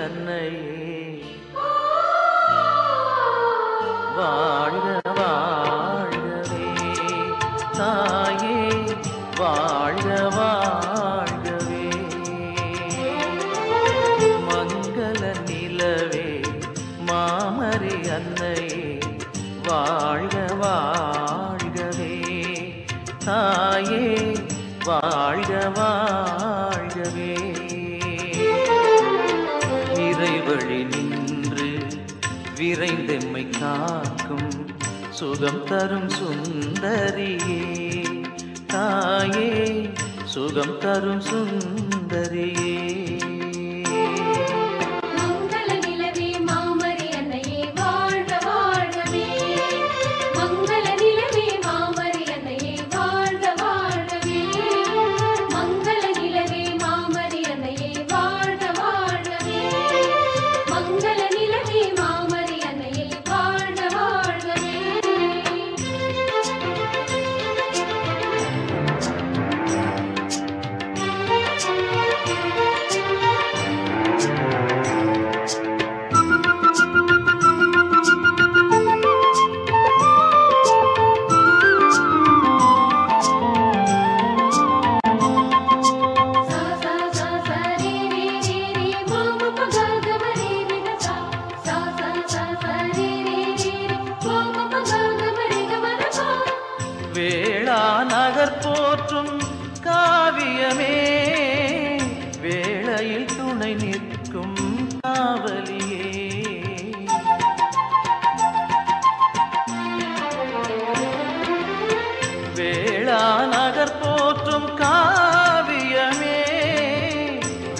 அன்னையே வாழ்க வாழ்கவே தாயே வாழ்க வாழ்கவே மங்கள நிலவே மாமரி அன்னையே வாழ்க வாழ்கவே தாயே வாழ்க வாழ்கவே இறைவழி நின்று விரைந்தெம்மை காக்கும் சுகம் தரும் சுந்தரியே தாயே சுகம் தரும் சுந்தரியே வேளா நகர் போற்றும் காவியமே வேளையில் துணை நிற்கும் காவலியே வேளா நகர் போற்றும் காவியமே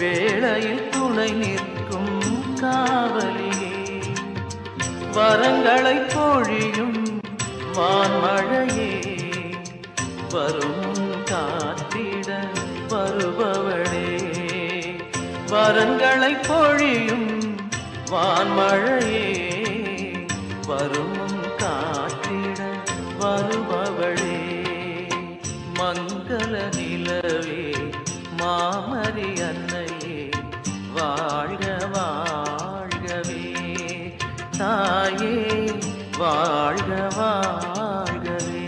வேளையில் துணை நிற்கும் காவலியே வரங்களை பொழியும் வான்மழையே வரும் காத்திட வருபவளே வரங்களை பொழியும் வான்மழையே வரும் காத்திட வருபவளே மங்கள நிலவே மாமரி அன்னையே வாழ்க வாழ்கவே தாயே வாழ்க வாழ்கவே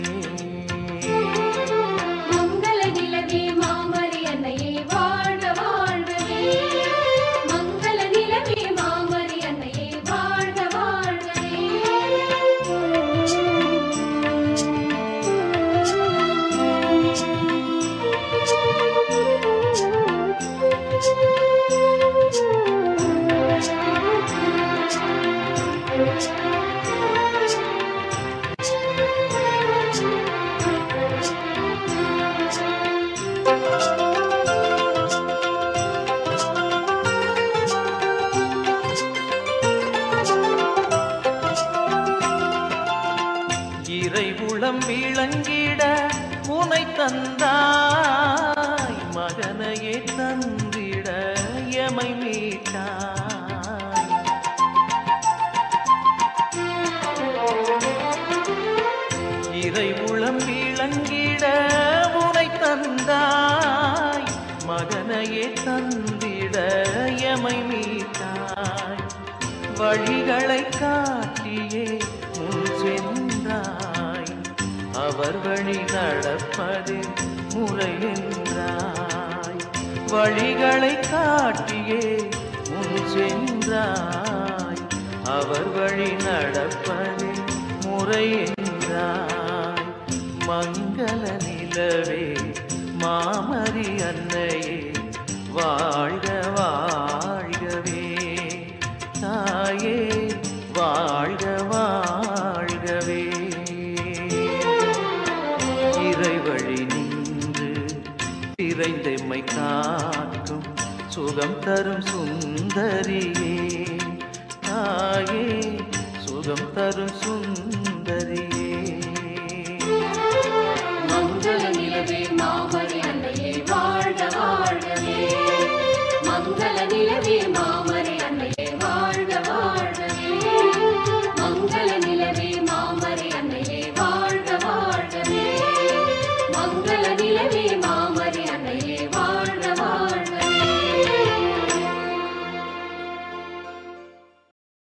இறை உளம் விளங்கிட உனை தந்தாய் மகனையே தந்திட எமை மீட்டாய் இறை உளம் விளங்கிட உனை தந்தாய் மகனையே தந்திட எமை மீட்டாய் வழிகளை காட்டியே முன் சென்றாய் அவர் வழி நடப்பது முறை என்றாய் வழிகளை காட்டியே முன் சென்றாய் அவர் வழி நடப்பது முறை என்றாய் மங்கள நிலவே மாமரி அன்னையே வாழ்க வாழ்கவே தாயே வாழ்க வாழ்கவே இறைவழி நின்று விரைந்தெம்மை காக்கும் சுகம் தரும் சுந்தரியே தாயே சுகம் தரும் சுந்தரியே